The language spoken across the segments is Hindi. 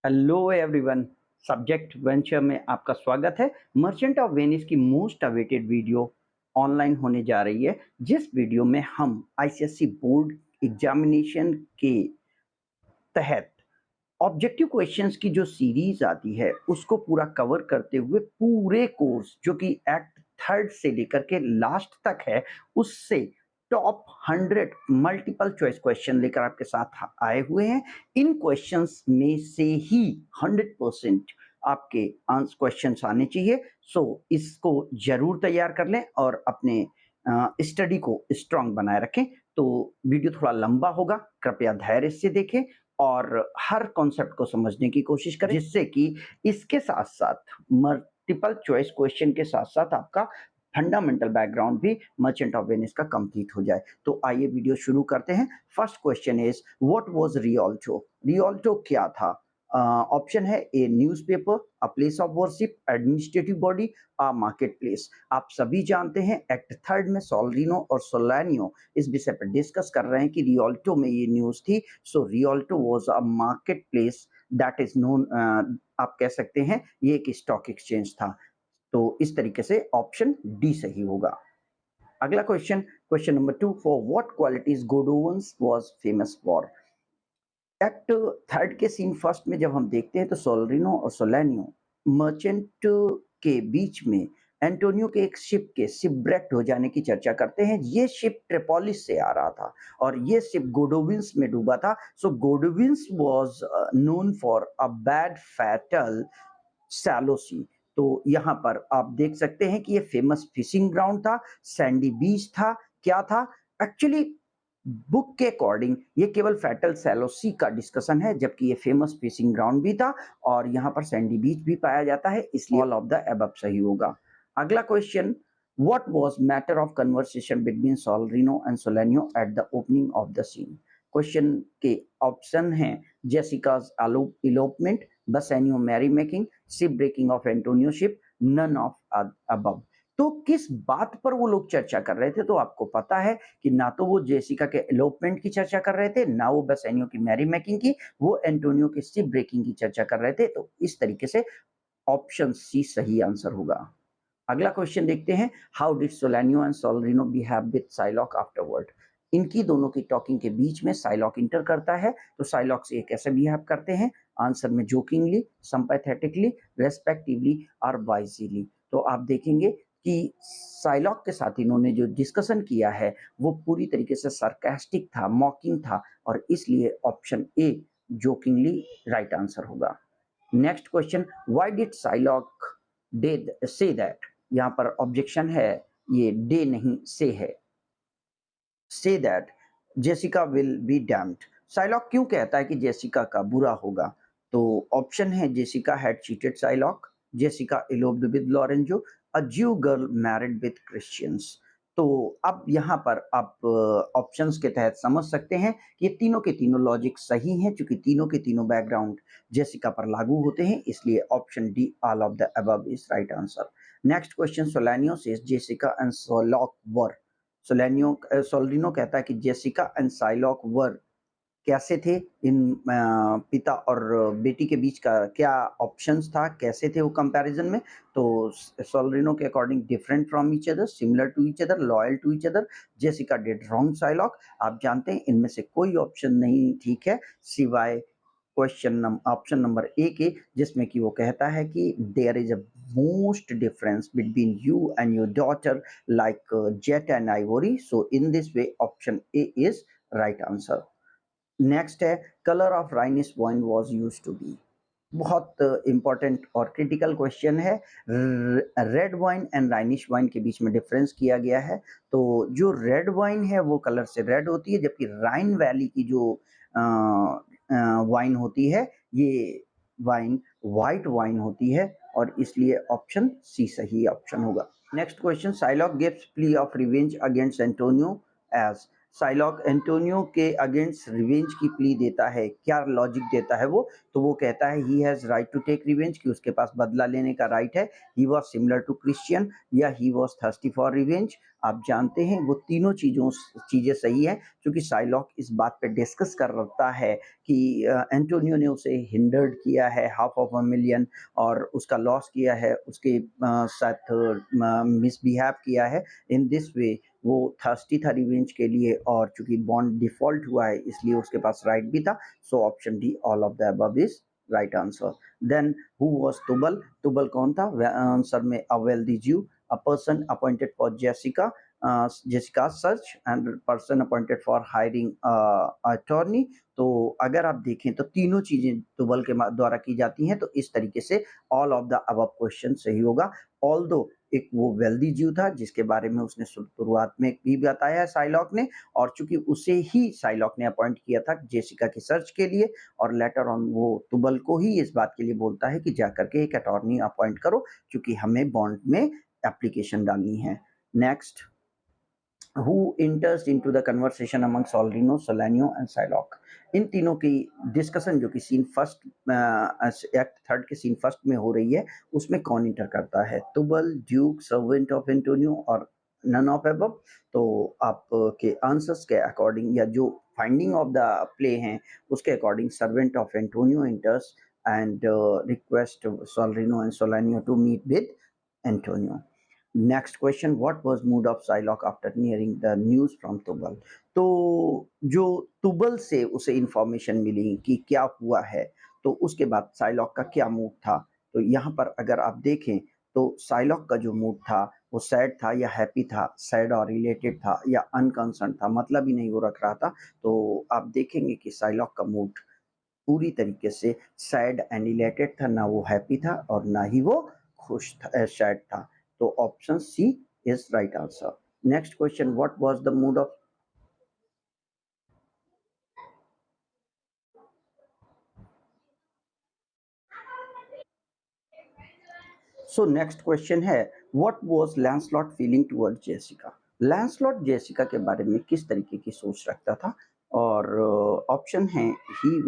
Hello everyone. सब्जेक्ट वेंचर में आपका स्वागत है। मर्चेंट ऑफ वेनिस की मोस्ट अवेटेड वीडियो ऑनलाइन होने जा रही है, जिस वीडियो में हम आईसीएसई बोर्ड एग्जामिनेशन के तहत ऑब्जेक्टिव क्वेश्चंस की जो सीरीज आती है उसको पूरा कवर करते हुए पूरे कोर्स जो कि एक्ट थर्ड से लेकर के लास्ट तक है, उससे टॉप 100 मल्टीपल चॉइस क्वेश्चन लेकर आपके साथ आए हुए हैं। इन क्वेश्चंस में से ही 100% आपके आंसर क्वेश्चंस आने चाहिए। सो इसको जरूर तैयार कर लें और अपने स्टडी को स्ट्रांग बनाए रखें। तो वीडियो थोड़ा लंबा होगा, कृपया धैर्य से देखें और हर कॉन्सेप्ट को समझने की कोशिश करें, जिससे कि इसके साथ साथ मल्टीपल चॉइस क्वेश्चन के साथ साथ आपका फंडामेंटल बैकग्राउंड भी मर्चेंट ऑफ वेनिस का कंप्लीट हो जाए। तो आइए वीडियो शुरू करते हैं। First question is what was Rialto. Rialto क्या था? ऑप्शन है a newspaper, a place of worship, administrative body, a market place. आप सभी जानते हैं एक्ट थर्ड में सोलरिनो और सोलानियो इस विषय पर डिस्कस कर रहे हैं कि रियोल्टो में ये न्यूज थी। So Rialto was a market place that is known, आप कह सकते हैं ये एक स्टॉक एक्सचेंज था। तो इस तरीके से ऑप्शन डी सही होगा। अगला question, question number 2, for what qualities Goodwins was famous for. Act third के सीन फर्स्ट में जब हम देखते हैं तो सोलरिनो और सोलानियो मर्चेंट के बीच में एंटोनियो के एक शिप के शिपब्रेक्ट हो जाने की चर्चा करते हैं। ये शिप ट्रिपोलिस से आ रहा था और ये शिप गोडोविंस में डूबा था। So Goodwins was known for a bad fatal shallow sea. तो यहाँ पर आप देख सकते हैं कि ये फेमस फिशिंग ग्राउंड था, सैंडी बीच था, क्या था एक्चुअली। बुक के अकॉर्डिंग ये केवल फैटल सैलो सी का डिस्कशन है, जबकि ये फेमस फिशिंग ग्राउंड भी था और यहाँ पर सैंडी बीच भी पाया जाता है, इसलिए ऑल ऑफ द अबव सही होगा। अगला question, what was matter of conversation between Salarino and Solanio at the opening of the scene. Question के ऑप्शन हैं Jessica's elopement, Bassanio marry making, ship breaking of Antonio ship, none of above. तो किस बात पर वो लोग चर्चा कर रहे थे? तो आपको पता है कि ना तो वो जेसिका के एलोपमेंट की चर्चा कर रहे थे, ना वो बसेनियो की मैरी मेकिंग की, वो एंटोनियो की शिप ब्रेकिंग की चर्चा कर रहे थे। तो इस तरीके से ऑप्शन सी सही आंसर होगा। अगला क्वेश्चन देखते हैं, how did Solanio and Salarino behave with Shylock afterward. इनकी दोनों की टॉकिंग के बीच में साइलॉक इंटर करता है, तो साइलॉक से ये कैसे बिहेव करते हैं? आंसर में जोकिंगली, सिंपैथेटिकली, रेस्पेक्टिवली और वाइजली। तो आप देखेंगे कि साइलॉक के साथ इन्होंने जो डिस्कशन किया है वो पूरी तरीके से सरकास्टिक था, मॉकिंग था, और इसलिए option A jokingly right answer होगा। Next question, why did Shylock did say that। यहाँ पर ऑब्जेक्शन है, ये डे नहीं से है। Say that Jessica will be damned. Shylock क्यों कहता है कि जेसिका का बुरा होगा? तो ऑप्शन है Jessica had cheated Shylock, Jessica eloped with Lorenzo, a Jew girl married with Christians. तो अब यहाँ पर आप ऑप्शंस के तहत समझ सकते हैं कि ये तीनों के तीनों लॉजिक सही हैं, क्योंकि तीनों के तीनों बैकग्राउंड जेसिका पर लागू होते हैं, इसलिए option D all of the above is right answer. Next question, Solanio says Jessica and Shylock were. सोलरिनो कहता है कि जेसिका एंड साइलॉक वर कैसे थे, इन पिता और बेटी के बीच का क्या ऑप्शंस था, कैसे थे वो कंपैरिजन में? तो सोलरिनो के according different from each other, similar to each other, loyal to each other, Jessica did wrong Shylock. आप जानते हैं इनमें से कोई ऑप्शन नहीं ठीक है सिवाय ऑप्शन नंबर ए के, जिसमें कि वो कहता है कि there is a most difference between you and your daughter like jet and ivory. So in this way option A is right answer. Next है, colour of Rhenish wine was used to be. बहुत इंपॉर्टेंट और क्रिटिकल क्वेश्चन है। Red wine and Rhenish wine के बीच में डिफरेंस किया गया है। तो जो रेड वाइन है वो कलर से रेड होती है, जबकि राइन वैली की जो वाइन होती है, ये वाइन वाइट वाइन होती है, और इसलिए ऑप्शन सी सही ऑप्शन होगा। Next question, Shylock gives plea of revenge against Antonio as. Shylock Antonio के अगेंस्ट रिवेंज की प्ली देता है, क्या लॉजिक देता है वो? तो वो कहता है he has right to take revenge, कि उसके पास बदला लेने का राइट है, he was similar to Christian, या he was thirsty for revenge. आप जानते हैं वो तीनों चीज़ें सही हैं, क्योंकि साइलॉक इस बात पे डिस्कस कर रहा है कि एंटोनियो ने उसे हिंडर्ड किया है हाफ ऑफ अ मिलियन, और उसका लॉस किया है, उसके साथ मिसबिहेव किया है। इन दिस वे वो थर्स्टी था रिवेंज के लिए, और चूंकि बॉन्ड डिफॉल्ट हुआ है इसलिए उसके पास राइट भी था। So option D, all of the above is right answer. Then who was Tubal? Tubal कौन था? आंसर में a wealthy Jew, a person appointed for Jessica search, and person appointed for hiring attorney। तो अगर आप देखें तो तीनों चीजें तुबल के द्वारा की जाती हैं, तो इस तरीके से all of the above question सही होगा। ऑल्दो एक वो वेल्दी ज्यू था जिसके बारे में उसने शुरुआत में भी बताया है साइलॉक ने, और चूंकि उसे ही साइलॉक ने अपॉइंट किया था जेसिका की सर्च के लिए, और लेटर ऑन वो तुबल को ही इस बात के लिए बोलता है कि जाकर के एक अटॉर्नी अपॉइंट करो, क्योंकि हमें बॉन्ड में एप्लीकेशन डालनी है। Next, who enters into the conversation among Solrino, Solanio and Psylocke? इन तीनों की डिस्कशन जो कि सीन फर्स्ट एक्ट थर्ड के सीन फर्स्ट में हो रही है, उसमें कौन इंटर करता है? Tubal, Duke, servant of Antonio, और नन ऑफ अबव? तो आप के आंसर्स के अकॉर्डिंग, या जो फाइंडिंग ऑफ द प्ले हैं उसके according, servant of Antonio इंटर्स and request Solrino and Solanio to meet with Antonio. Next question, what was mood off Psylocke after hearing the news from Tubal? तो जो तुबल से उसे इंफॉर्मेशन मिली कि क्या हुआ है, तो उसके बाद साइलॉक का क्या मूड था? तो यहाँ पर अगर आप देखें तो साइलॉक का जो मूड था वो सैड था या हैप्पी था, सैड और रिलेटेड था, या अनकंसर्न था, मतलब ही नहीं वो रख रहा था। तो आप देखेंगे कि साइलॉक का मूड पूरी तरीके से सैड एंड रिलेटेड था, ना वो हैप्पी था और ना ही वो खुश था, सैड था। तो option C is right answer. Next question, what was the mood of? So next question है, what was Launcelot feeling toward Jessica? Launcelot Jessica के बारे में किस तरीके की सोच रखता था? और ऑप्शन है, he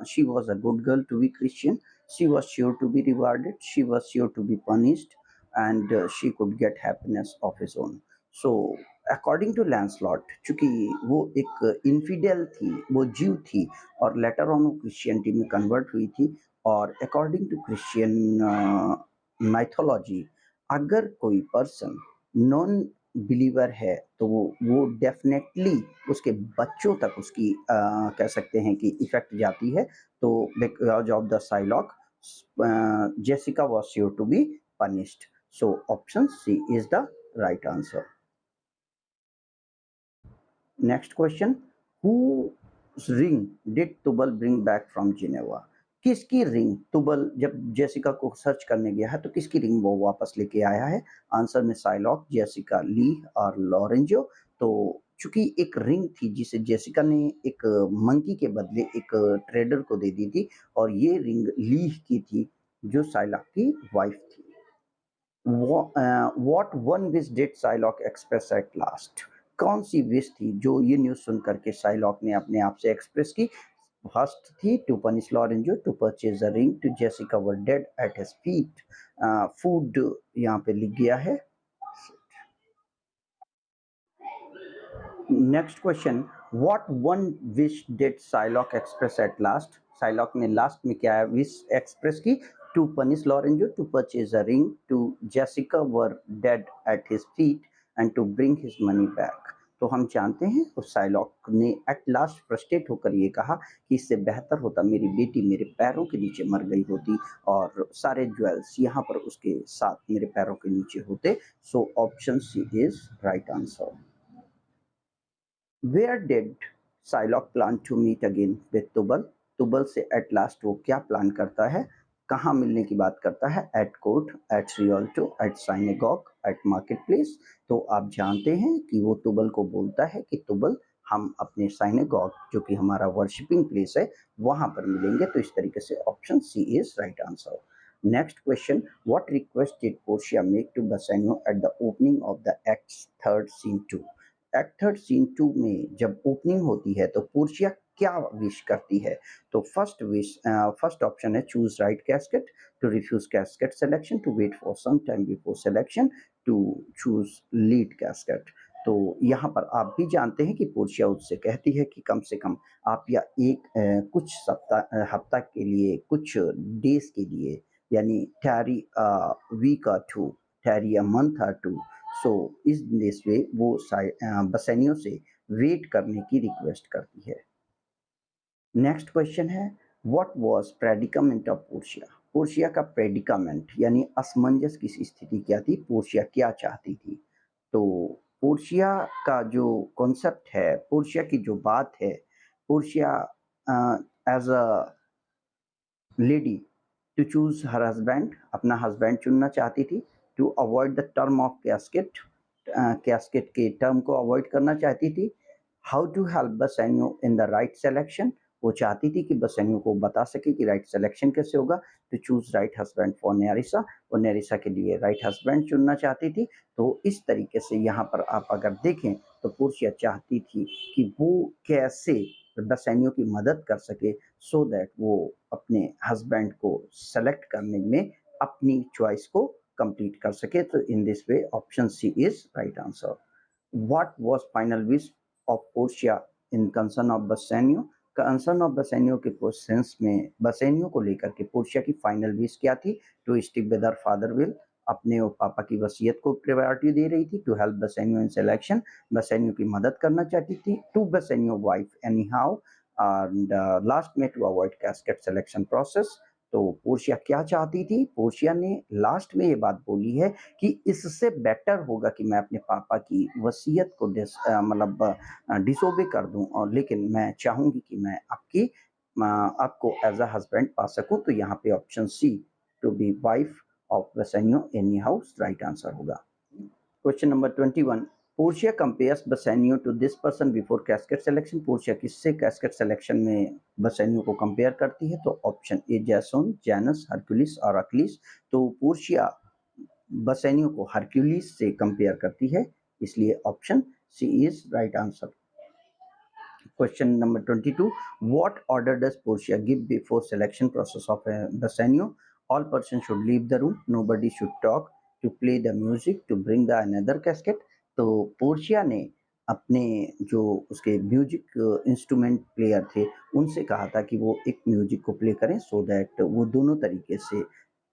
she was a good girl to be Christian, she was sure to be rewarded, she was sure to be punished, and she could get happiness of his own. So according to Launcelot, चूंकि वो एक इन्फिडेल थी, वो जीव थी, और लेटर ऑन वो क्रिश्चियनिटी में कन्वर्ट हुई थी, और अकॉर्डिंग टू क्रिश्चियन माइथोलॉजी, अगर कोई पर्सन नॉन बिलीवर है तो वो डेफिनेटली उसके बच्चों तक उसकी कह सकते हैं कि इफेक्ट जाती है। तो because of the Shylock, Jessica was sure to be punished. So option C is the right answer. Next question, who ring did Tubal bring back from Geneva? किसकी रिंग तुबल जब जेसिका को सर्च करने गया है तो किसकी रिंग वो वापस लेके आया है? आंसर में साइलॉक, जेसिका, ली और लॉरेंजो। तो चूंकि एक रिंग थी जिसे जेसिका ने एक मंकी के बदले एक ट्रेडर को दे दी थी, और ये रिंग ली की थी जो साइलॉक की वाइफ थी। What one wish did Psylocke express at last? कौन सी विश थी जो ये न्यूज सुन करके साइलॉक ने अपने आप से एक्सप्रेस की? फर्स्ट थी to punish Lorenzo, to purchase a ring, to Jessica were dead at his feet. Food यहाँ पे लिख गया है। Next question, what one wish did Shylock express at last? Shylock ने लास्ट में क्या विश एक्सप्रेस की? To punish Lorenzo, to purchase a ring, to Jessica were dead at his feet, and to bring his money back. तो हम जानते हैं उस साइलॉक ने एट लास्ट फ्रस्ट्रेट होकर ये कहा कि इससे बेहतर होता मेरी बेटी मेरे पैरों के नीचे मर गई होती, और सारे ज्वेल्स यहाँ पर उसके साथ मेरे पैरों के नीचे होते। So option C is right answer. Where did Shylock plan to meet again with Tubal? Tubal से एट लास्ट वो क्या प्लान करता है, कहाँ मिलने की बात करता है? At court, at Rialto, at synagogue, at market place? तो आप जानते हैं कि वो तुबल को बोलता है कि तुबल, हम अपने साइनेगॉग जो कि हमारा वर्शिपिंग प्लेस है वहां पर मिलेंगे। तो इस तरीके से option C is right answer. Next question, what request did Portia make to Bassanio at the opening of the act third scene two? Act third scene 2 में जब ओपनिंग होती है तो पोर्शिया क्या विश करती है? तो फर्स्ट ऑप्शन है choose right casket, to refuse casket selection, to wait for some time before selection, to choose lead casket. तो यहाँ पर आप भी जानते हैं कि पोर्शिया उससे कहती है कि कम से कम आप या कुछ हफ्ता के लिए, कुछ डेज के लिए, यानी टैरी वीक और टू, टैरी अ मंथ और टू। सो इस दिस वे वो बसैनियों से वेट करने की रिक्वेस्ट करती है। नेक्स्ट क्वेश्चन है, what was predicament of Portia? Portia का प्रेडिकामेंट यानी असमंजस की स्थिति क्या थी? पोर्शिया क्या चाहती थी? तो पोर्शिया का जो कॉन्सेप्ट है, पोर्शिया की जो बात है, Portia as a lady to choose her husband, अपना हस्बैंड चुनना चाहती थी। To avoid the term of casket, casket के टर्म को अवॉइड करना चाहती थी। How to help Bassanio in the right selection, वो चाहती थी कि बसैनियो को बता सके कि राइट सिलेक्शन कैसे होगा। To choose right husband for Nerissa, और नेरिसा के लिए राइट हस्बैंड चुनना चाहती थी। तो इस तरीके से यहाँ पर आप अगर देखें तो पोर्शिया चाहती थी कि वो कैसे बसैनियो की मदद कर सके, सो दैट वो अपने हस्बैंड को सेलेक्ट करने में अपनी चॉइस को कंप्लीट कर सके। तो in this way option C is right answer. What was final wish of Portia in concern of Bassanio? Concern of Bassanio के क्वेश्चंस में बसैनियो को लेकर के पोर्शिया की फाइनल विश क्या थी? To stick with her father will, अपने और पापा की वसीयत को प्रायोरिटी दे रही थी। To help Bassanio in selection, Bassanio की मदद करना चाहती थी। To Bassanio wife anyhow, and last में to avoid casket selection process. तो पोर्शिया क्या चाहती थी? पोर्शिया ने लास्ट में ये बात बोली है कि इससे बेटर होगा कि मैं अपने पापा की वसीयत को डिसोबे कर दूं, और लेकिन मैं चाहूंगी कि मैं आपको एज अ हस्बैंड पा सकूं। तो यहाँ पे option C, to be wife of Bassanio anyhow, right answer होगा। Question number 21, Portia compares Bassanio to this person before casket selection. Portia किससे कैस्केट सिलेक्शन में बसैनियो को कंपेयर करती है? तो option A Jason, Janus, Hercules और अक्लीस। तो पोर्शिया बसैनियो को हरक्यूलिस से कंपेयर करती है, इसलिए option C is right answer. Question number 22, what order does Portia give before selection process of a Bassanio? All persons should leave the room, nobody should talk, to play the music, to bring the another casket। तो पोर्शिया ने अपने जो उसके म्यूजिक इंस्ट्रूमेंट प्लेयर थे उनसे कहा था कि वो एक म्यूजिक को प्ले करें, सो दैट वो दोनों तरीके से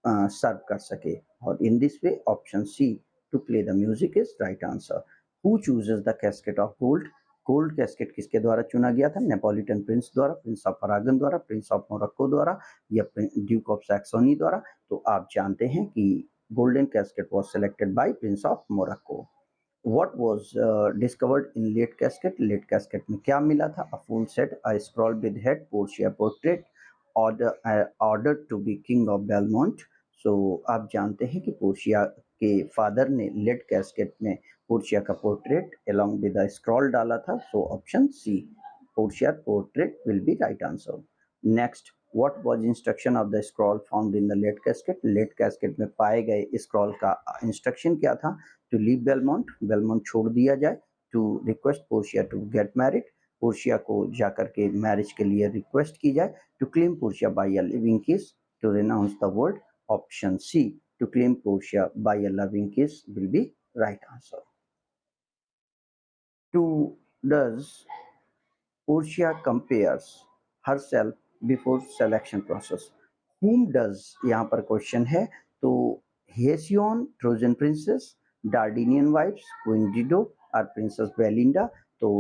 सर्व कर सके। और in this way option C, to play the music is right answer. Who chooses the casket of gold? Gold casket किसके द्वारा चुना गया था? नेपोलिटन प्रिंस द्वारा, प्रिंस ऑफ अरागन द्वारा, प्रिंस ऑफ मोरक्को द्वारा, या ड्यूक ऑफ सैक्सोनी द्वारा? तो आप जानते हैं कि golden casket was selected by prince of Morocco. What was discovered in lead casket? Lead casket में क्या मिला था? A full set, a scroll with head, Portia portrait, order to be king of Belmont. So आप जानते हैं कि पोर्शिया के फादर ने लेट कैस्केट में पोर्शिया का portrait along with a scroll डाला था। So option C, Portia portrait will be right answer. Next, what was instruction of the scroll found in the late casket? Late casket में पाए गए स्क्रॉल का इंस्ट्रक्शन क्या था? टू लीव बेलमोंट, बेलमोंट छोड़ दिया जाए। To request Portia to get married, Portia को जाकर के मैरिज के लिए रिक्वेस्ट की जाए। To claim Portia by a living kiss, to renounce the world. Option C, to claim Portia by a living kiss will be right answer. To does Portia compares herself before selection process. Whom does यहाँ पर क्वेश्चन है, तो Hesione Trojan princess, Dardanian wives, queen Dido और प्रिंसेस बेलिंडा। तो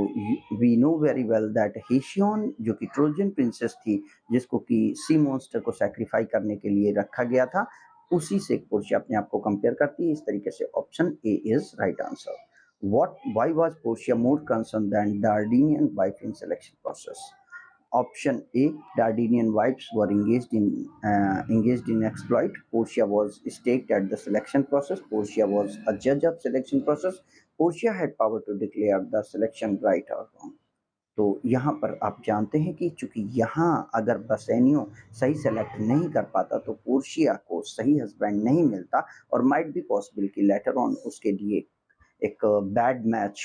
we know very well that Hesione जो कि ट्रोजन प्रिंसेस थी, जिसको कि सी मॉन्स्टर को सैक्रिफाई करने के लिए रखा गया था, उसी से पोर्शिया अपने आप को कंपेयर करती है। इस तरीके से option A is right answer. Why was Portia more concerned than Dardanian wife in selection process? Option A, Dardanian wives were engaged in exploit. Portia was staked at the selection process. Portia was a judge of selection process. Portia had power to declare the selection right or wrong. तो यहाँ पर आप जानते हैं कि चूंकि यहाँ अगर बसैनियो सही सेलेक्ट नहीं कर पाता तो पोर्शिया को सही हस्बैंड नहीं मिलता, और माइट बी पॉसिबल कि लेटर ऑन उसके लिए एक बैड मैच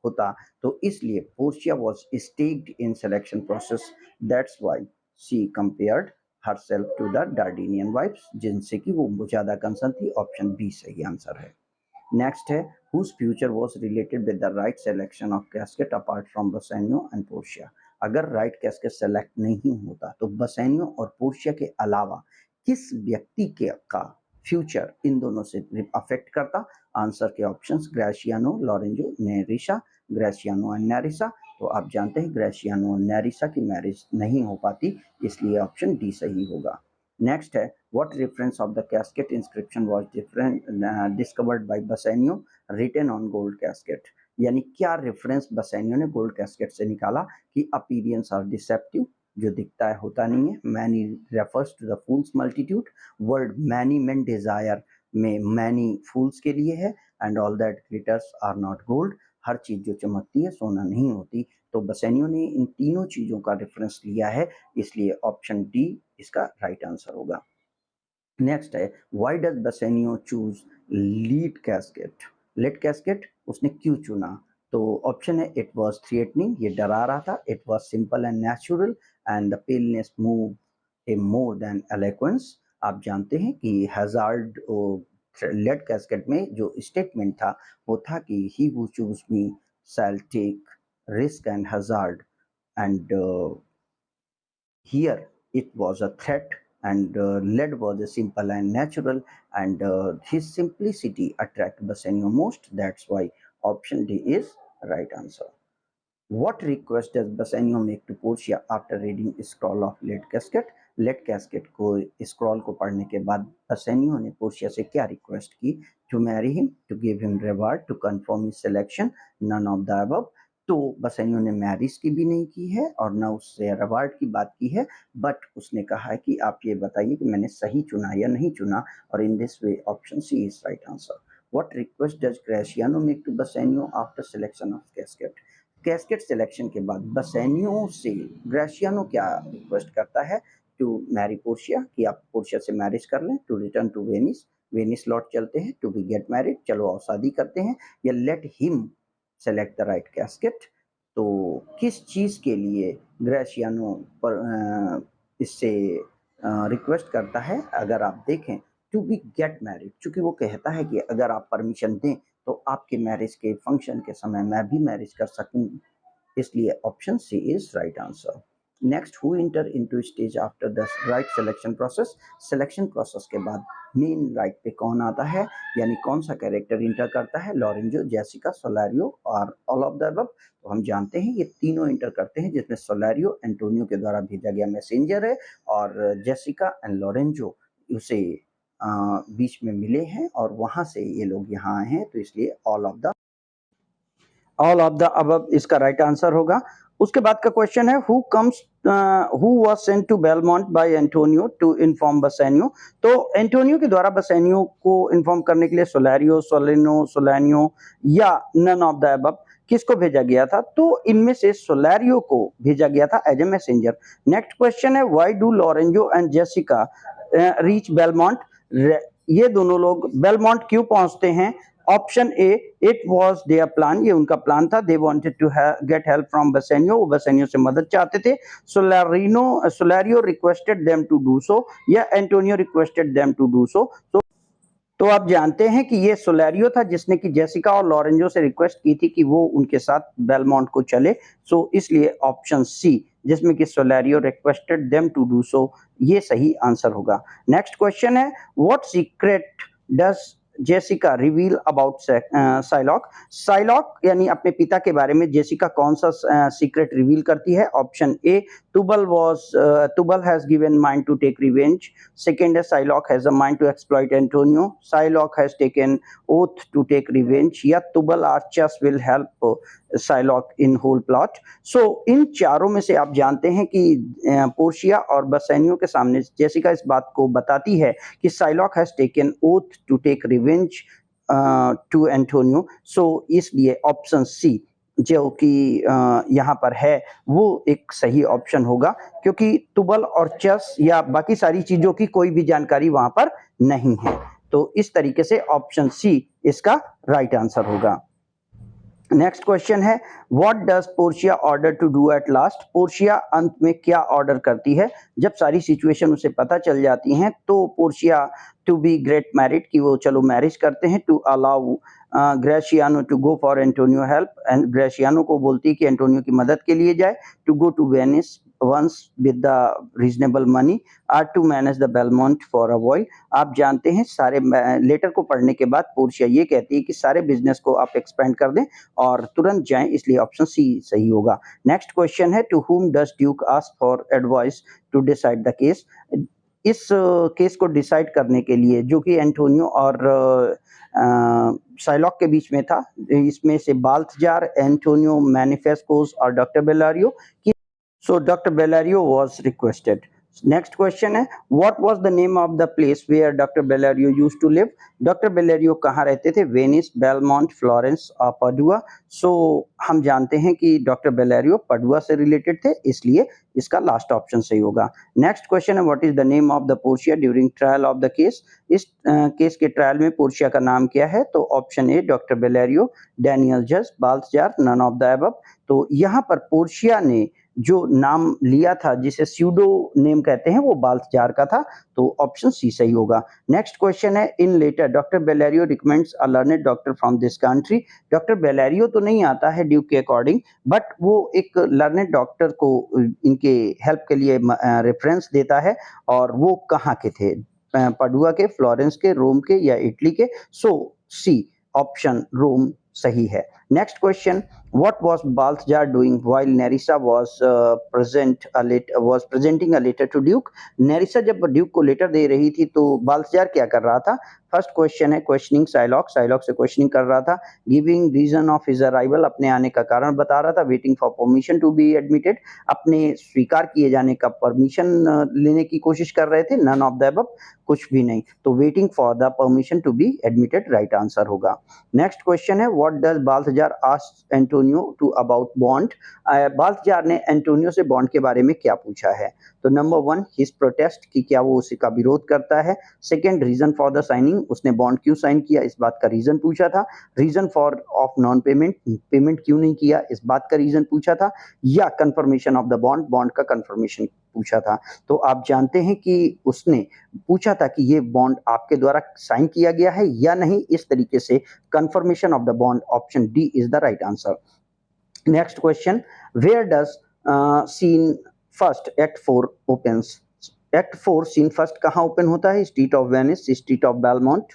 होता, तो इसलिए Portia was stacked in selection process, that's why she compared herself to the Dardanian wives, जिनसे कि वो ज्यादा कंसर्न थी। ऑप्शन बी सही आंसर है। नेक्स्ट है whose future was related with the right selection of casket apart from Bassanio and Portia। अगर राइट कैस्केट सेलेक्ट नहीं होता तो बसैनियो और पोर्शिया के अलावा किस व्यक्ति के का फ्यूचर इन दोनों से अफेक्ट करता? आंसर के options Gratiano, Lorenzo, Nerissa, Gratiano and Nerissa. तो आप जानते हैं ग्रेशियानो और नेरिसा की मैरिज नहीं हो पाती, इसलिए ऑप्शन डी सही होगा। नेक्स्ट है what reference of the casket inscription was discovered by Bassanio written on gold casket। यानी क्या रेफरेंस बसैनियो ने गोल्ड कैस्केट से निकाला कि अपीयरेंस आर डिसेप्टिव, जो दिखता है होता नहीं है। Many refers to the fools multitude, word many men desire में मैनी फूल्स के लिए है, and all that glitters are not gold, हर चीज जो चमकती है सोना नहीं होती। तो बसैनियो ने इन तीनों चीजों का रेफरेंस लिया है, इसलिए ऑप्शन डी इसका राइट आंसर होगा। नेक्स्ट है why does Bassanio choose lead casket, lead casket उसने क्यों चुना? तो ऑप्शन है इट वाज थ्रेटनिंग, ये डरा रहा था। It was simple and natural, and the paleness move A more than eloquence. आप जानते हैं कि हैजार्ड लेड कैस्केट में जो स्टेटमेंट था वो था कि he who choose me shall take risk and hazard, and here it was a threat, and lead was a simple and natural, and his simplicity attracted Bassanio most, that's why option D is right answer। What request does Bassanio make to Portia after reading scroll of lead casket? Lead casket को स्क्रॉल को पढ़ने के बाद बसैनियो ने पोर्शिया से क्या रिक्वेस्ट की? To marry him, to give him reward, to confirm his selection, none of the above. तो बसैनियो ने मैरिज की भी नहीं की है और न उससे रिवार्ड की बात की है, बट उसने कहा है कि आप ये बताइए कि मैंने सही चुना या नहीं चुना, और in this way option C is right answer. What request does Gratiano make to Bassanio after selection of casket? Casket selection के बाद बसैनियो से ग्रेशियानो क्या रिक्वेस्ट करता है? टू मैरी पोर्शिया, कि आप पोर्शिया से मैरिज कर लें, to return to Venice, Venice लौट चलते हैं, टू बी गेट मैरिड, चलो और शादी करते हैं, या let him select the right casket. तो किस चीज़ के लिए ग्रेशियानो पर इससे रिक्वेस्ट करता है? अगर आप देखें टू बी गेट मैरिड, चूंकि वो कहता है कि अगर आप परमिशन दें तो आपके मैरिज के फंक्शन के समय मैं भी मैरिज कर सकूं, इसलिए option C is right answer. Next, who enter into stage after the right selection process? Selection process के बाद मेन राइट पे कौन आता है, यानी कौन सा कैरेक्टर इंटर करता है? लॉरेंजो, जेसिका, सोलारियो और ऑल ऑफ द अबव। तो हम जानते हैं ये तीनों इंटर करते हैं, जिसमें सोलारियो एंटोनियो के द्वारा भेजा गया मैसेंजर है, और जेसिका एंड लॉरेंजो उसे बीच में मिले हैं और वहां से ये लोग यहाँ आए हैं, तो इसलिए ऑल ऑफ द अबव इसका राइट आंसर होगा। उसके बाद का क्वेश्चन है who was sent to Belmont by Antonio to inform Bassanio? तो एंटोनियो के द्वारा बसैनियो को इन्फॉर्म करने के लिए सोलारियो, सोलेनो, सोलानियो या नन ऑफ द अबव किसको भेजा गया था? तो इनमें से सोलारियो को भेजा गया था as a messenger. Next question है why do Lorenzo and Jessica reach Belmont? ये दोनों लोग बेलमोंट क्यों पहुंचते हैं? Option A, it was their plan, ये उनका प्लान था। They wanted to get help from Bassanio, वो बसैनियो से मदद चाहते थे। Salerio requested them to do so, या Antonio requested them to do so. तो आप जानते हैं कि ये सोलारियो था जिसने कि जेसिका और लॉरेंजो से रिक्वेस्ट की थी कि वो उनके साथ बेलमोंट को चले। सो इसलिए ऑप्शन सी, जिसमें कि Solario requested them to do so, ये सही आंसर होगा। नेक्स्ट क्वेश्चन है what secret does Jessica reveal about Shylock? Shylock यानी अपने पिता के बारे में जेसिका कौन सा सीक्रेट रिवील करती है? Option A, Tubal has given mind to take revenge. Second is Psylocke has a mind to exploit Antonio. Psylocke has taken oath to take revenge. या Tubal Archas will help Psylocke in whole plot. So इन चारों में से आप जानते हैं कि पोर्शिया और बसैनियो के सामने जेसिका इस बात को बताती है कि Psylocke has taken oath to take revenge to Antonio. So इसलिए ऑप्शन सी जो कि यहाँ पर है वो एक सही ऑप्शन होगा, क्योंकि तुबल और चस या बाकी सारी चीजों की कोई भी जानकारी वहां पर नहीं है। तो इस तरीके से ऑप्शन सी इसका राइट आंसर होगा। नेक्स्ट क्वेश्चन है what does Portia order to do at last. Portia अंत में क्या ऑर्डर करती है? जब सारी सिचुएशन उसे पता चल जाती हैं तो Portia to be great married कि वो चलो मैरिज करते हैं, to allow Gratiano to go for Antonio help, and Gratiano को बोलती है कि एंटोनियो की मदद के लिए जाए, to go to Venice once with the reasonable money, or to manage the Belmont for a while. आप जानते हैं सारे लेटर को पढ़ने के बाद पोर्शिया ये कहती है कि सारे बिजनेस को आप एक्सपेंड कर दें और तुरंत जाएं, इसलिए ऑप्शन सी सही होगा। नेक्स्ट क्वेश्चन है to whom does duke ask for advice to decide the case. इस केस को डिसाइड करने के लिए जो कि एंटोनियो और साइलॉक के बीच में था, इसमें से बाल्थजार, एंटोनियो, मैनिफेस्कोस और डॉक्टर बेलारियो की So Dr. Bellario was requested. Next question है what was the name of the place where Dr. Bellario used to live? Dr. Bellario कहाँ रहते थे? वेनिस, बेलमोंट, फ्लोरेंस और पडुआ। सो हम जानते हैं कि डॉक्टर बेलारियो पडुआ से रिलेटेड थे, इसलिए इसका लास्ट ऑप्शन सही होगा। नेक्स्ट क्वेश्चन है what is the name of the Portia during trial of the case. इस केस के ट्रायल में पोर्शिया का नाम क्या है? तो ऑप्शन ए डॉक्टर बेलारियो, डैनियल जज, बाल्थजार, नन ऑफ द अबव। तो यहाँ पर पोर्शिया ने जो नाम लिया था जिसे स्यूडो नेम कहते हैं वो बाल्थजार का था, तो ऑप्शन सी सही होगा। नेक्स्ट क्वेश्चन है in letter doctor Bellario recommends a learned doctor from this country. Doctor Bellario तो नहीं आता है ड्यूक के अकॉर्डिंग, बट वो एक लर्नेड डॉक्टर को इनके हेल्प के लिए रेफरेंस देता है, और वो कहाँ के थे? पडुआ के, फ्लोरेंस के, रोम के या इटली के? सो सी ऑप्शन रोम सही है। Next question what was Balthazar doing while Nerissa was presenting a letter to Duke? नेरिसा जब ड्यूक को लेटर दे रही थी तो बाल्थजार क्या कर रहा था? फर्स्ट क्वेश्चन है क्वेश्चनिंग साइलॉक, साइलॉक से क्वेश्चनिंग कर रहा था। Giving reason of his arrival, अपने आने का कारण बता रहा था। Waiting for permission to be admitted, अपने स्वीकार किए जाने का परमिशन लेने की कोशिश कर रहे थे। नन ऑफ द अबव, कुछ भी नहीं, तो waiting for the permission to be admitted right answer होगा। नेक्स्ट क्वेश्चन है what does Balthazar ask Antonio to about bond. Balthazar ने एंटोनियो से बॉन्ड के बारे में क्या पूछा है? तो नंबर 1 हिज प्रोटेस्ट कि क्या वो उसी का विरोध करता है। Second reason for the signing, उसने बॉन्ड क्यों साइन किया, इस बात का रीजन पूछा था। Reason for of non payment, payment क्यों नहीं किया, इस बात का रीजन पूछा था। या confirmation of the bond, bond का कंफर्मेशन पूछा था। तो आप जानते हैं कि उसने पूछा था कि ये बॉन्ड आपके द्वारा साइन किया गया है या नहीं, इस तरीके से confirmation of the bond, option D is the right answer. Next question where does scene first act 4 opens. Act 4 scene first कहाँ ओपन होता है? Street of Venice, street of Belmont,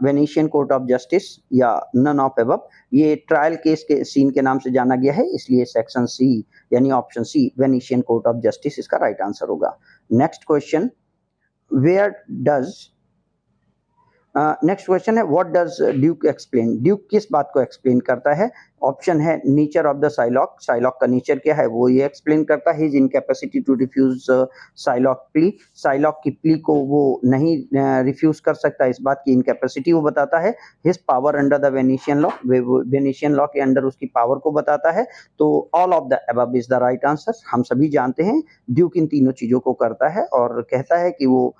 Venetian court of justice या नन ऑफ अबव। ये ट्रायल केस के सीन के नाम से जाना गया है, इसलिए सेक्शन सी यानी option C Venetian court of justice इसका राइट आंसर होगा। Next question where does next question है what does Duke explain. Duke किस बात को एक्सप्लेन करता है? ऑप्शन है nature of the Shylock, Shylock का नेचर क्या है वो ये एक्सप्लेन करता है। His incapacity to refuse Shylock plea, Shylock की प्ली को वो नहीं रिफ्यूज कर सकता, इस बात की इनकैपेसिटी वो बताता है। His power under the Venetian law, Venetian law के अंडर उसकी पावर को बताता है। तो all of the above is the right answer. हम सभी जानते हैं ड्यूक इन तीनों चीजों को करता है और कहता है कि वो।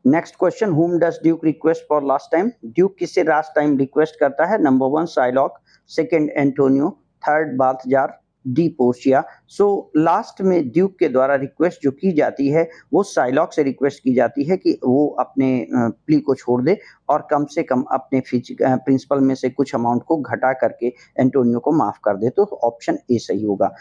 Next question whom does Duke request for last time? Duke किससे लास्ट टाइम रिक्वेस्ट करता है? Number 1 Shylock, second Antonio, third Balthazar, D Portia. So last में ड्यूक के द्वारा रिक्वेस्ट जो की जाती है वो साइलॉक से रिक्वेस्ट की जाती है कि वो अपने प्ली को छोड़ दे और कम से कम अपने प्रिंसिपल में से कुछ अमाउंट को घटा करके एंटोनियो को माफ कर दे, तो ऑप्शन ए सही होगा।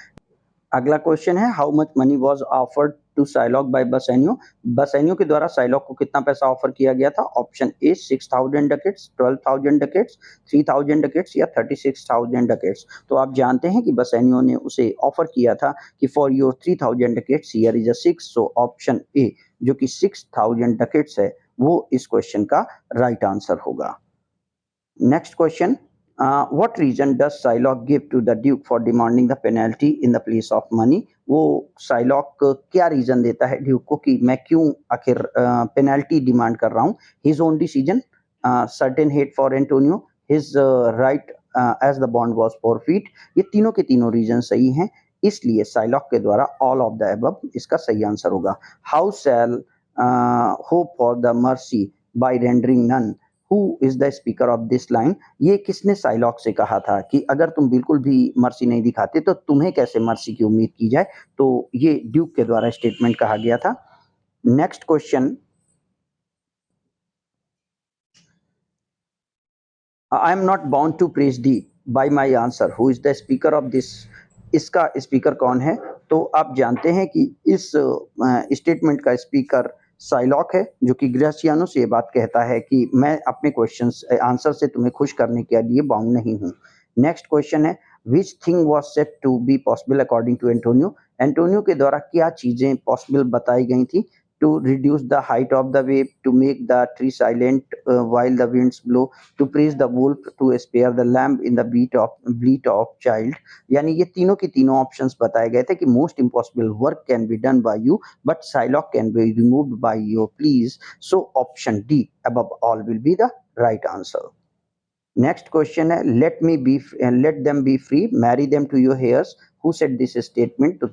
अगला क्वेश्चन है how much money was offered to Shylock by Bassanio. Bassanio के द्वारा साइलॉक को कितना पैसा ऑफर किया गया था? Option A 6000 dacoits, 12000 dacoits, 3000 dacoits या 36000 डकेट्स। तो आप जानते हैं कि बसेनियो ने उसे ऑफर किया था कि for your 3000 ducats here is a 6, so option A जो कि 6000 डकेट्स है वो इस क्वेश्चन का राइट आंसर होगा। Next question what reason does Shylock give to the Duke for demanding the penalty in the place of money? वो साइलॉक क्या रीजन देता है ड्यूक को कि मैं क्यों आखिर पेनल्टी डिमांड कर रहा हूँ? His own decision, certain hate for Antonio, his right as the bond was forfeit. ये तीनों के तीनों रीजन सही हैं, इसलिए साइलॉक के द्वारा ऑल ऑफ द अबव इसका सही आंसर होगा। How shall hope for the mercy by rendering none. Who is the speaker of this line, ये किसने साइलॉक से कहा था कि अगर तुम बिल्कुल भी मर्सी नहीं दिखाते तो तुम्हें कैसे मर्सी की उम्मीद की जाए। तो ये ड्यूक के द्वारा स्टेटमेंट कहा गया था। Next question, I am not bound to praise thee by my answer, who is the speaker of this, इसका स्पीकर कौन है। तो आप जानते हैं कि इस स्टेटमेंट का स्पीकर साइलॉक है, जो कि ग्रेसियानो से ये बात कहता है कि मैं अपने क्वेश्चंस आंसर से तुम्हें खुश करने के लिए बाउंड नहीं हूँ। नेक्स्ट क्वेश्चन है, which thing was set to be possible according to Antonio, Antonio के द्वारा क्या चीजें पॉसिबल बताई गई थी। to reduce the height of the wave, to make the tree silent while the winds blow, to praise the wolf, to spare the lamb in the bleat of child। यानी ये तीनों की तीनों ऑप्शंस बताए गए थे कि most impossible work can be done by you but Shylock can be removed by your please. So option D above all will be the right answer. Next question है, let them be free, marry them to your heirs, who said this statement. तो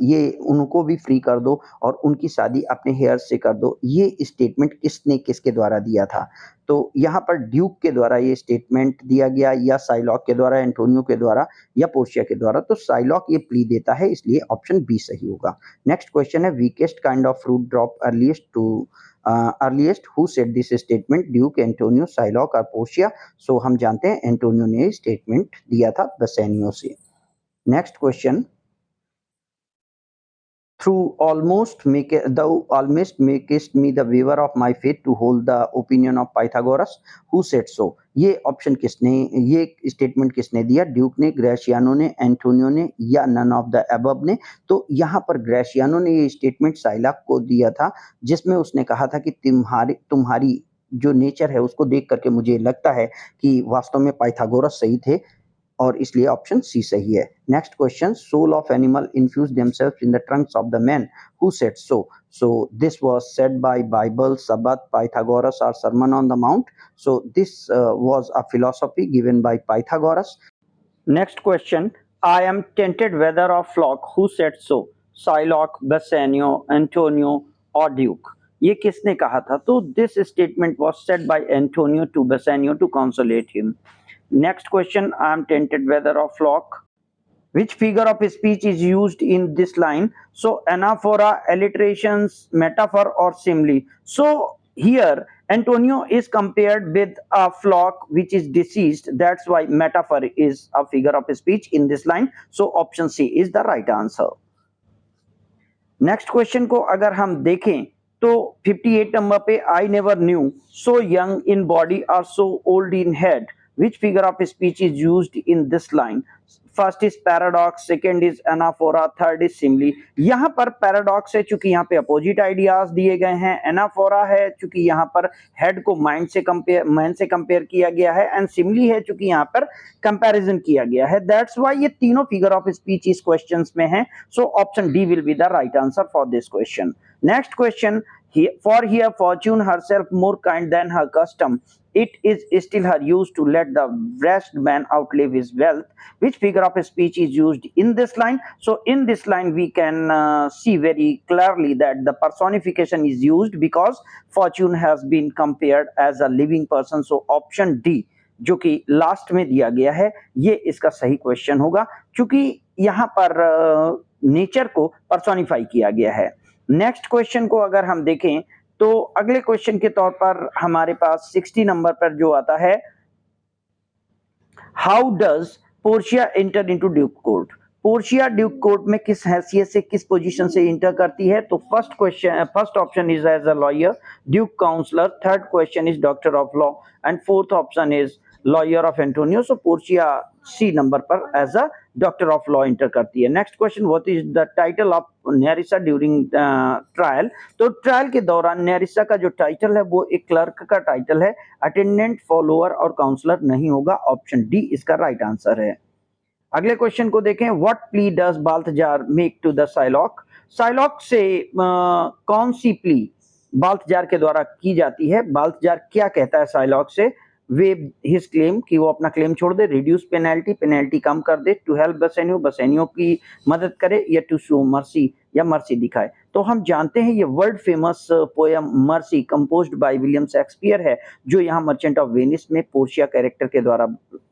ये उनको भी फ्री कर दो और उनकी शादी अपने हेयर से कर दो, ये स्टेटमेंट किसने किसके द्वारा दिया था। तो यहाँ पर ड्यूक के द्वारा ये स्टेटमेंट दिया गया, या साइलॉक के द्वारा, एंटोनियो के द्वारा, या पोर्शिया के द्वारा। तो साइलॉक ये प्ली देता है, इसलिए ऑप्शन बी सही होगा। नेक्स्ट क्वेश्चन है, weakest kind of fruit drop earliest, who said this statement, Duke, Antonio, Psylocke और पोर्शिया। सो हम जानते हैं एंटोनियो ने स्टेटमेंट दिया था बेसेनियो से। Next question, thou almost makest me the weaver of my fate to hold the opinion of Pythagoras, who said so। ये ऑप्शन किसने, ये स्टेटमेंट किसने दिया, ड्यूक ने, ग्रेशियानो ने, एंटोनियो ने, या नन ऑफ द अबव ने। तो यहाँ पर ग्रेशियानो ने ये स्टेटमेंट साइलॉक को दिया था, जिसमें उसने कहा था कि तुम्हारी जो नेचर है उसको देख करके मुझे लगता है कि वास्तव में पाइथागोरस सही थे, और इसलिए ऑप्शन सी सही है। Next question, soul of animal infuse themselves in the trunks of the man, who said so. So this was said by Bible, Sabbath, Pythagoras और sermon on the Mount. So this was a philosophy given by Pythagoras. Next question, I am tainted wether of flock, who said so, Shylock, Bassanio, Antonio और ड्यूक। ये किसने कहा था। तो this statement was said by Antonio to Bassanio to consolate him. Next question, I am tented whether of flock. Which figure of speech is used in this line? So anaphora, alliterations, metaphor or simile. So here Antonio is compared with a flock which is deceased. That's why metaphor is a figure of speech in this line. So option C is the right answer. Next question को अगर हम देखें तो 58 नंबर पे, I never knew, so young in body or so old in head, which figure of speech is used in this line? First is paradox, second is anaphora, third is simile। यहाँ पर paradox है चूंकि यहाँ पे अपोजिट आइडियाज दिए गए हैं, anaphora है चूंकि यहाँ पर हेड को मैन से कंपेयर किया गया है, एंड simile है चूंकि यहाँ पर कंपैरिजन किया गया है। दैट्स व्हाई ये तीनों फिगर ऑफ स्पीच इस क्वेश्चंस में हैं। सो option D will be the right answer for this question. Next question, for here fortune herself more kind than her custom, it is still her use to let the wretched man outlive his wealth, which figure of speech is used in this line? So in this line we can see very clearly that the personification is used because fortune has been compared as a living person। So option D जो कि लास्ट में दिया गया है, ये इसका सही क्वेश्चन होगा, क्योंकि यहाँ पर नेचर को पर्सोनिफाई किया गया है। नेक्स्ट क्वेश्चन को अगर हम देखें तो अगले क्वेश्चन के तौर पर हमारे पास 60 नंबर पर जो आता है, how does Portia enter into Duke court. Portia Duke court में किस हैसियत से, किस पोजीशन से इंटर करती है। तो first option is as a lawyer, Duke counsellor, third question is doctor of law, and fourth option is lawyer of Antonio. So Portia C number पर as a doctor of law enter करती है। Next question, what is the title of Nerissa during trial. तो ट्रायल के दौरान नेरिसा का जो टाइटल है वो एक क्लर्क का टाइटल है, अटेंडेंट, फॉलोअर और काउंसलर नहीं होगा। ऑप्शन डी इसका राइट आंसर है। अगले क्वेश्चन को देखें, what plea does Balthazar make to the Shylock. Shylock से कौन सी प्ली बाल्थजार के द्वारा की जाती है। बाल्थजार क्या कहता है साइलॉक से, वेव हिज क्लेम, कि वो अपना क्लेम छोड़ दे, रिड्यूस पेनल्टी कम कर दे, टू हेल्प बेसेनियो की मदद करे, या टू शो मर्सी या मर्सी दिखाए। तो हम जानते हैं ये world famous poem mercy composed by William Shakespeare है, जो यहाँ मर्चेंट ऑफ वेनिस में पोर्शिया कैरेक्टर के द्वारा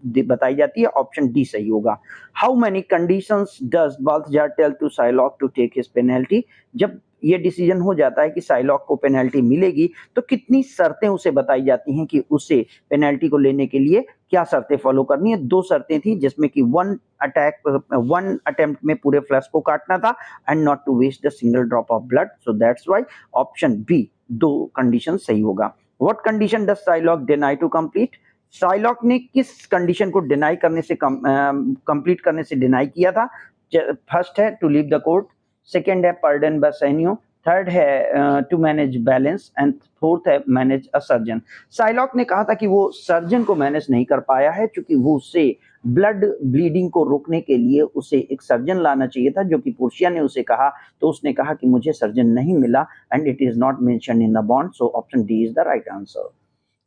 बताई जाती है। ऑप्शन डी सही होगा। How many conditions does Balthazar tell to Shylock to take his penalty? जब ये डिसीजन हो जाता है कि साइलॉक को पेनल्टी मिलेगी, तो कितनी शर्तें उसे बताई जाती हैं कि उसे पेनल्टी को लेने के लिए क्या शर्तें फॉलो करनी है। 2 शर्तें थी, जिसमें कि 1 अटेम्प्ट में पूरे फ्लैश को काटना था and not to waste the single drop of blood. So that's why option B 2 condition सही होगा। What condition does Shylock deny to complete? Shylock ने किस कंडीशन को डिनाई करने से कंप्लीट करने से डिनाई किया था? फर्स्ट है to leave the court, second है पार्डन बसेनियो, थर्ड है to manage balance and fourth है मैनेज अ सर्जन। साइलॉक ने कहा था कि वो सर्जन को मैनेज नहीं कर पाया है, क्योंकि वो उसे ब्लड ब्लीडिंग को रोकने के लिए उसे एक सर्जन लाना चाहिए था, जो कि पोर्शिया ने उसे कहा, तो उसने कहा कि मुझे सर्जन नहीं मिला and it is not mention in the bond. So option D is the right answer.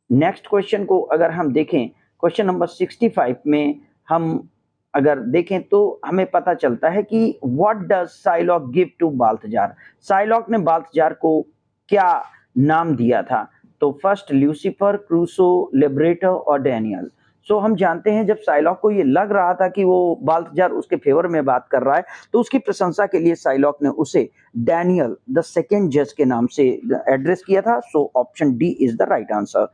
Next question को अगर हम देखें, क्वेश्चन नंबर 65 में हम अगर देखें तो हमें पता चलता है कि what does Shylock give to Balthazar? Shylock ने बाल्थजार को क्या नाम दिया था? तो फर्स्ट ल्यूसीफर, क्रूसो, लिबरेटर और डैनियल। सो हम जानते हैं जब साइलॉक को ये लग रहा था कि वो बाल्थजार उसके फेवर में बात कर रहा है, तो उसकी प्रशंसा के लिए साइलॉक ने उसे डैनियल द सेकेंड जज के नाम से एड्रेस किया था। So option D is the right answer.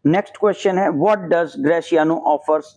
Next question है what does Gratiano offers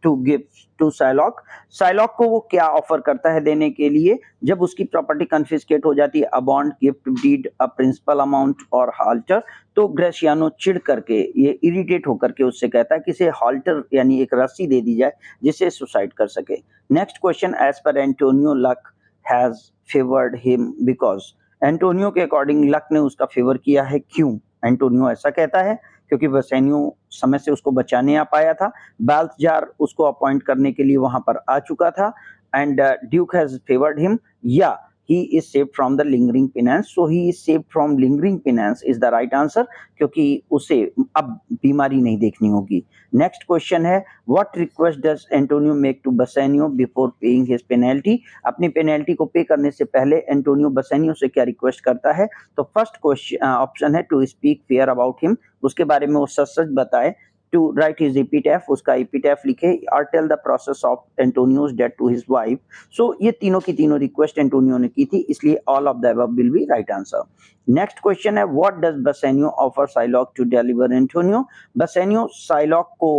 to give to Shylock? Shylock को वो क्या ऑफर करता है देने के लिए जब उसकी प्रॉपर्टी कन्फिस्केट हो जाती है? A bond, gift deed, a principal amount और हाल्टर। तो ग्रेशियानो चिढ़ करके, ये इरिटेट होकर के उससे कहता है कि इसे हाल्टर यानी एक रस्सी दे दी जाए जिससे सुसाइड कर सके। Next question, as per Antonio luck has favoured him because? Antonio के अकॉर्डिंग लक ने उसका फेवर किया है, क्यों? एंटोनियो ऐसा कहता है क्योंकि बसेनियो समय से उसको बचाने आ पाया था, बाल्थजार उसको अपॉइंट करने के लिए वहां पर आ चुका था and Duke has favoured him, या he is saved from the lingering penance. So he is saved from lingering penance is the right answer, क्योंकि उसे अब बीमारी नहीं देखनी होगी। नेक्स्ट क्वेश्चन है what request does Antonio make to Bassanio before paying his penalty? अपनी पेनल्टी को पे करने से पहले एंटोनियो बसेनियो से क्या रिक्वेस्ट करता है? तो फर्स्ट क्वेश्चन ऑप्शन है to speak fair about him, उसके बारे में वो सच सच बताए, टू राइट हिज एपिटैफ, उसका एपिटैफ लिखे, और tell the process of Antonio's death to his wife. So ये तीनों की तीनों रिक्वेस्ट एंटोनियो ने की थी, इसलिए all of the above will be right answer. Next question है what does Bassanio offer Shylock to deliver Antonio? Bassanio Shylock को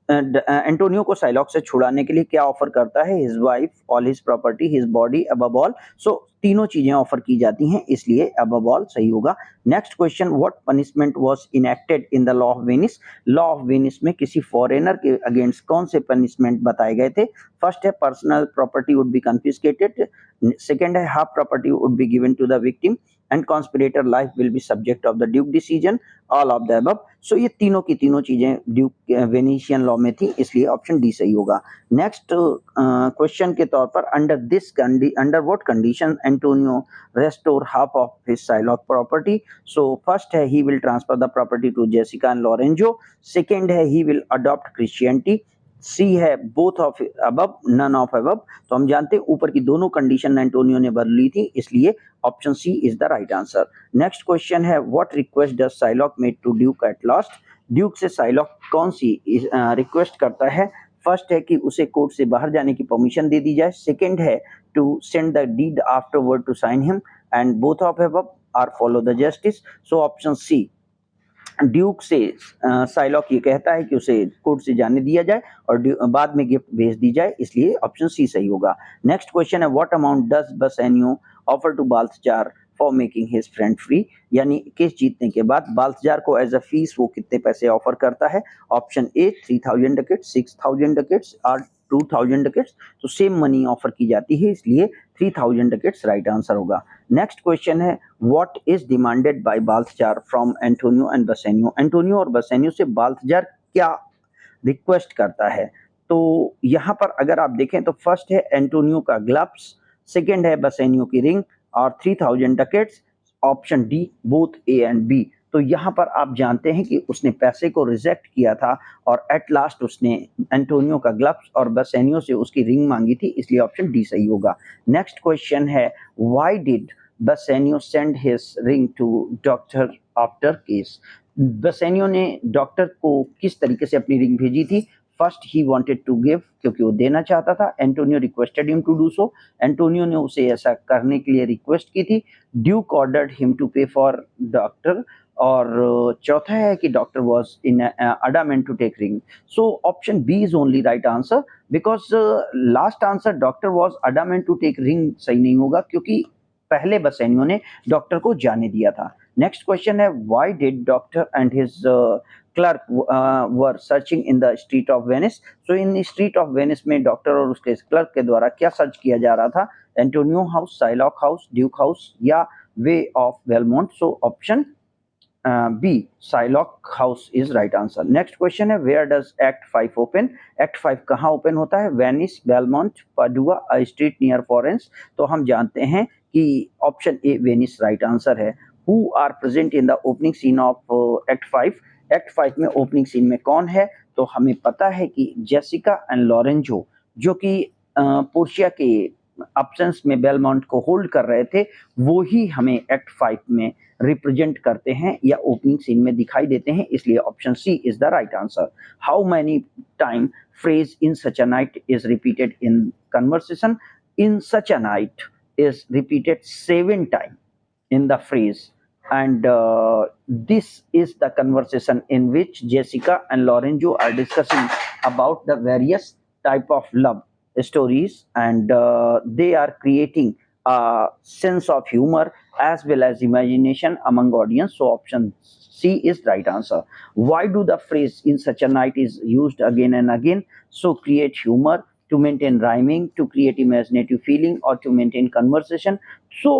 एंटोनियो को साइलॉक से छुड़ाने के लिए क्या ऑफर करता है? His wife, all his property, his body, above all. So तीनों चीजें ऑफर की जाती हैं, इसलिए अबव ऑल सही होगा। Next question, what punishment was enacted in the law of Venice? Law of Venice में किसी फॉरेनर के अगेंस्ट कौन से पनिशमेंट बताए गए थे? फर्स्ट है personal property would be confiscated, second है half property would be given to the victim and conspirator life will be subject of the Duke decision, all of the above. So ये तीनों की तीनों चीजें ड्यूक वेनिशियन लॉ में थी, इसलिए ऑप्शन डी सही होगा। नेक्स्ट क्वेश्चन के तौर पर under what condition Antonio restore half of his Shylock property? So first है he will transfer the property to Jessica and Lorenzo, second है he will adopt Christianity, C है both of above, none of above. तो हम जानते हैं ऊपर की दोनों कंडीशन एंटोनियो ने बदल ली थी, इसलिए option C is the right answer. Next question है what request does Shylock made to Duke at last? Duke से साइलॉक कौन सी रिक्वेस्ट करता है? फर्स्ट है कि उसे कोर्ट से बाहर जाने की परमिशन दे दी जाए, सेकेंड है to send the deed afterward to sign him and both of above are follow the justice. So option C, duke से साइलॉक ये कहता है कि उसे कोर्ट से जाने दिया जाए और बाद में गिफ्ट भेज दी जाए, इसलिए ऑप्शन सी सही होगा। नेक्स्ट क्वेश्चन है what amount does Bassanio offer to Balthazar for making his friend free? यानी केस जीतने के बाद बाल्थजार को एज अ फीस वो कितने पैसे ऑफर करता है? ऑप्शन ए 3000 डकेट्स, 6000 डकेट्स और 2000 डकेट्स। तो सेम मनी ऑफर की जाती है, इसलिए 3000 डकेट्स राइट आंसर होगा। नेक्स्ट क्वेश्चन है what is demanded by Balthazar from Antonio and Bassanio? Antonio और बसेनियो से बाल्थजार क्या रिक्वेस्ट करता है? तो यहाँ पर अगर आप देखें तो फर्स्ट है एंटोनियो का ग्लव्स, सेकेंड है बसेनियो की रिंग और 3000 ducats. Option D both A and B. तो यहाँ पर आप जानते हैं कि उसने पैसे को रिजेक्ट किया था और एट लास्ट उसने एंटोनियो का ग्लव्स और बसेनियो से उसकी रिंग मांगी थी, इसलिए ऑप्शन डी सही होगा। नेक्स्ट क्वेश्चन है, why did Bassanio send his ring to doctor after case? Bassanio ने डॉक्टर को किस तरीके से अपनी रिंग भेजी थी? First he wanted to give, क्योंकि वो देना चाहता था। Antonio requested him to do so, Antonio ने उसे ऐसा करने के लिए रिक्वेस्ट की थी। Duke ordered him to pay for doctor, और चौथा है कि doctor was in adamant to take ring. So option B is only right answer, because last answer doctor was adamant to take ring सही नहीं होगा, क्योंकि पहले बसेनियो ने डॉक्टर को जाने दिया था। नेक्स्ट क्वेश्चन है, why did doctor and his clerk were searching in the street of Venice? So in street of Venice में डॉक्टर और उसके क्लर्क के द्वारा क्या सर्च किया जा रहा था? Antonio house, Shylock house, Duke house या way of Belmont? So option B, Shylock house is right answer. Next question है, where does act 5 open? Act 5 कहाँ ओपन होता है? Venice, Belmont, Padua, a street near Florence? तो हम जानते हैं कि option A Venice right answer है। Who are present in the opening scene of act 5? Act 5 में ओपनिंग सीन में कौन है? तो हमें पता है कि जेसिका एंड लॉरेंजो, जो कि पोर्शिया के एब्सेंस में बेलमोंट को होल्ड कर रहे थे, वो ही हमें एक्ट 5 में रिप्रेजेंट करते हैं या ओपनिंग सीन में दिखाई देते हैं, इसलिए option C is the right answer. How many time phrase in such a night is repeated in conversation? In such a night is repeated 7 time in the phrase, and this is the conversation in which Jessica and Lorenzo are discussing about the various type of love stories, and they are creating a sense of humor as well as imagination among audience. So option C is right answer. Why do the phrase in such a night is used again and again? So create humor, to maintain rhyming, to create imaginative feeling, or to maintain conversation. So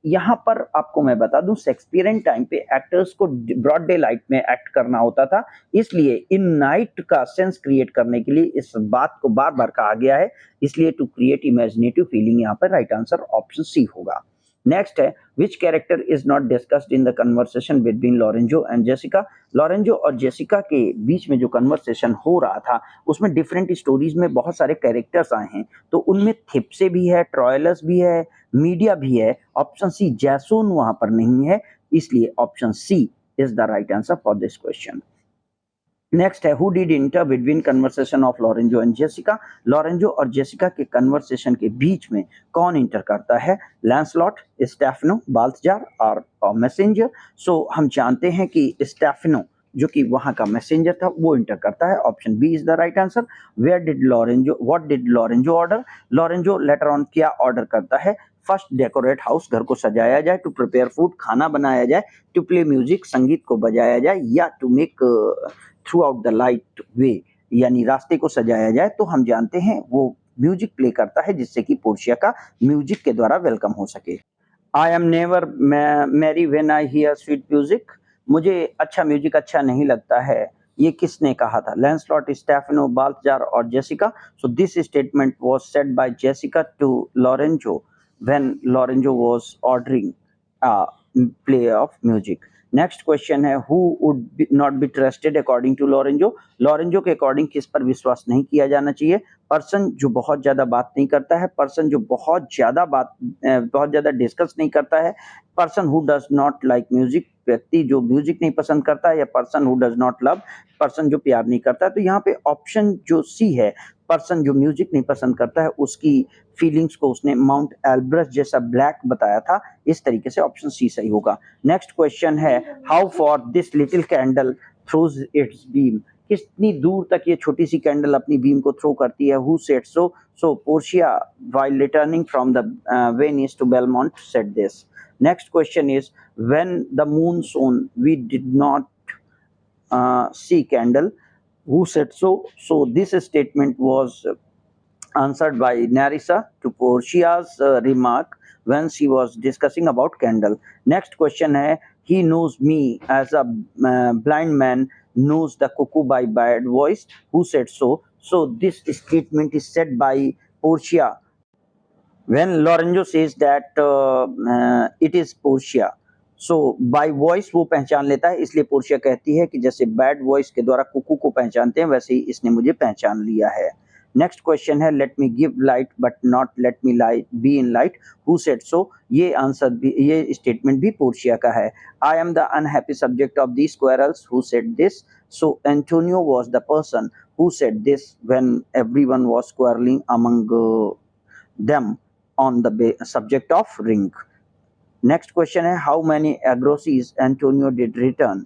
यहाँ पर आपको मैं बता दूं, शेक्सपियरियन टाइम पे एक्टर्स को ब्रॉड डे लाइट में एक्ट करना होता था, इसलिए इन नाइट का सेंस क्रिएट करने के लिए इस बात को बार बार कहा गया है, इसलिए टू क्रिएट इमेजिनेटिव फीलिंग यहाँ पर राइट आंसर ऑप्शन सी होगा। नेक्स्ट है, विच character is not discussed in the conversation between Lorenzo and Jessica? Lorenzo और जेसिका के बीच में जो कन्वर्सेशन हो रहा था, उसमें डिफरेंट स्टोरीज में बहुत सारे कैरेक्टर्स आए हैं, तो उनमें थिप्से भी है, ट्रॉयलस भी है, मीडिया भी है। ऑप्शन सी जैसोन वहां पर नहीं है, इसलिए option C is the right answer for this question. Next है, who did enter between conversation of Lorenzo and Jessica? Lorenzo और जेसिका के कन्वर्सेशन के बीच में कौन इंटर करता है? लैंसलॉट, स्टेफनो, बाल्थजार और मैसेंजर? सो हम जानते हैं कि स्टेफनो, जो कि वहां का मैसेंजर था, वो इंटर करता है। Option B is the right answer. Where did Lorenzo, what did Lorenzo order? Lorenzo later on क्या ऑर्डर करता है? फर्स्ट डेकोरेट हाउस, घर को सजाया जाए, टू प्रिपेयर फूड, खाना बनाया जाए, टू प्ले म्यूजिक, संगीत को बजाया जाए, या to make through out the light way, यानी रास्ते को सजाया जाए। तो हम जानते हैं वो म्यूजिक प्ले करता है, जिससे कि पोर्शिया का म्यूजिक के द्वारा वेलकम हो सके। I am never merry when I hear sweet music? मुझे अच्छा म्यूजिक अच्छा नहीं लगता है, ये किसने कहा था? लैंसलॉट, स्टेफनो, बाल्थजार और Jessica? So this statement was said by Jessica to Lorenzo when Lorenzo was ordering a play of music. Next question है, who would not be trusted according to Lorenzo? Lorenzo के अकॉर्डिंग किस पर विश्वास नहीं किया जाना चाहिए? पर्सन जो बहुत ज्यादा बात नहीं करता है, पर्सन जो बहुत ज्यादा डिस्कस नहीं करता है, person who does not like music, व्यक्ति जो म्यूजिक नहीं पसंद करता है, या person who does not love, person जो प्यार नहीं करता है। तो यहाँ पे ऑप्शन जो सी है, पर्सन जो म्यूजिक नहीं पसंद करता है, उसकी फीलिंग्स को उसने माउंट एल्ब्रस जैसा ब्लैक बताया था, इस तरीके से ऑप्शन सी सही होगा। नेक्स्ट क्वेश्चन है, how far this little candle throws its beam? कितनी दूर तक ये छोटी सी कैंडल अपनी बीम को थ्रो करती है? Who said so? So Portia while returning from the Venice to Belmont said this. Next question is, when the moon shone we did not see candle? Who said so? So this statement was answered by Narissa to Portia's remark when she was discussing about candle. Next question है, he knows me as a blind man knows the cuckoo by bad voice. Who said so? So this statement is said by Portia when Lorenzo says that it is Portia. So bye voice वो पहचान लेता है, इसलिए पोर्शिया कहती है कि जैसे बैड वॉइस के द्वारा कुकू को पहचानते हैं वैसे ही इसने मुझे पहचान लिया है। नेक्स्ट क्वेश्चन है, let me give light but not let me light be in light, who said so. ये आंसर भी, ये स्टेटमेंट भी पोर्शिया का है। I am the unhappy subject of the quarrels, who said this. So Antonio was the person who said this when everyone was quarrelling among them on the subject of ring. Next question है, how many agrosies Antonio did return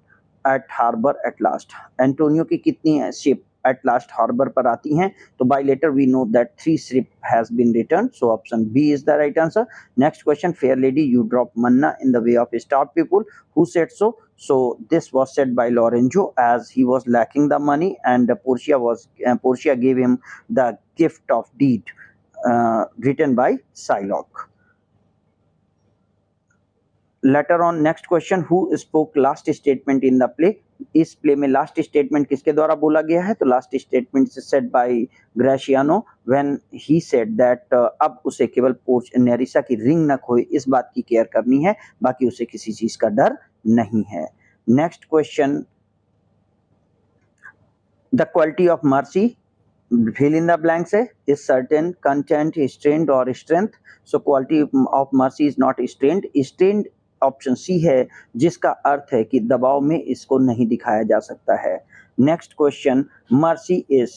at harbor at last? Antonio की कितनी ship at last harbor पर आती हैं? तो by later we know that 3 ship has been returned. So option B is the right answer. Next question, fair lady, you drop manna in the way of starved people. Who said so? So this was said by Lorenzo as he was lacking the money, and Portia gave him the gift of deed. Written by Shylock. Later on, next question, who spoke last statement in the play? इस प्ले में लास्ट स्टेटमेंट किसके द्वारा बोला गया है? तो last statement said by Gratiano when he said that अब उसे केवल नेरिसा की रिंग न खोए इस बात की केयर करनी है, बाकी उसे किसी चीज का डर नहीं है। Next question, the quality of mercy, fill in the blanks है, is certain, content, strained or strength. So quality of mercy is not strained. Strained option C है, जिसका अर्थ है कि दबाव में इसको नहीं दिखाया जा सकता है। नेक्स्ट क्वेश्चन, मर्सी इज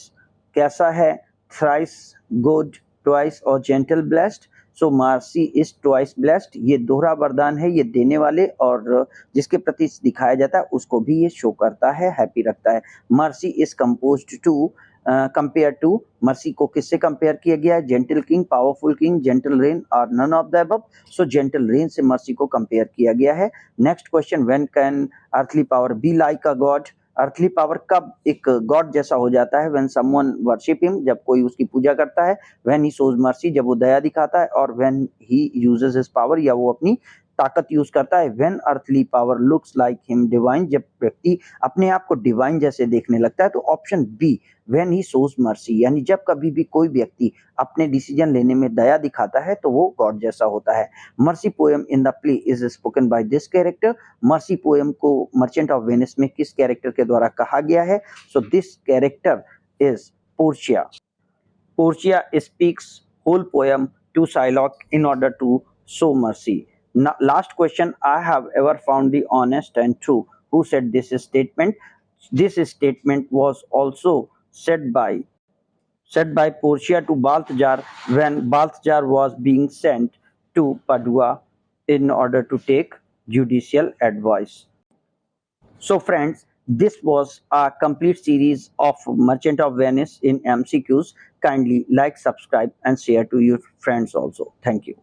कैसा है? थ्राइस, गुड, ट्वाइस और gentle blessed. So mercy is twice blessed, ये दोहरा वरदान है, ये देने वाले और जिसके प्रति दिखाया जाता है उसको भी ये शो करता है, हैप्पी रखता है। Mercy is composed to, compare to, mercy को किससे कंपेयर किया गया है? Gentle king, powerful king, gentle rain और none of the above. So gentle rain से मर्सी को कंपेयर किया गया है। Next question, when can earthly power be like a god? Earthly power कब एक गॉड जैसा हो जाता है? व्हेन समवन वर्शिप हिम, जब कोई उसकी पूजा करता है। व्हेन ही शोज मर्सी, जब वो दया दिखाता है। और when he uses his power, या वो अपनी ताकत यूज करता है। When earthly power looks like him divine, जब व्यक्ति अपने आप को डिवाइन जैसे देखने लगता है। तो option B, when he shows mercy, यानी जब कभी भी कोई व्यक्ति अपने डिसीजन लेने में दया दिखाता है तो वो गॉड जैसा होता है। Mercy poem in the play is spoken by this character. Mercy poem को मर्चेंट ऑफ वेनिस में किस कैरेक्टर के द्वारा कहा गया है? So this character is Portia. Portia speaks whole poem to Shylock in order to show mercy. Now, last question, I have ever found the honest and true. Who said this statement? This statement was also said by Portia to Balthazar when Balthazar was being sent to Padua in order to take judicial advice. So friends, this was a complete series of Merchant of Venice in MCQs. Kindly like, subscribe and share to your friends also. Thank you.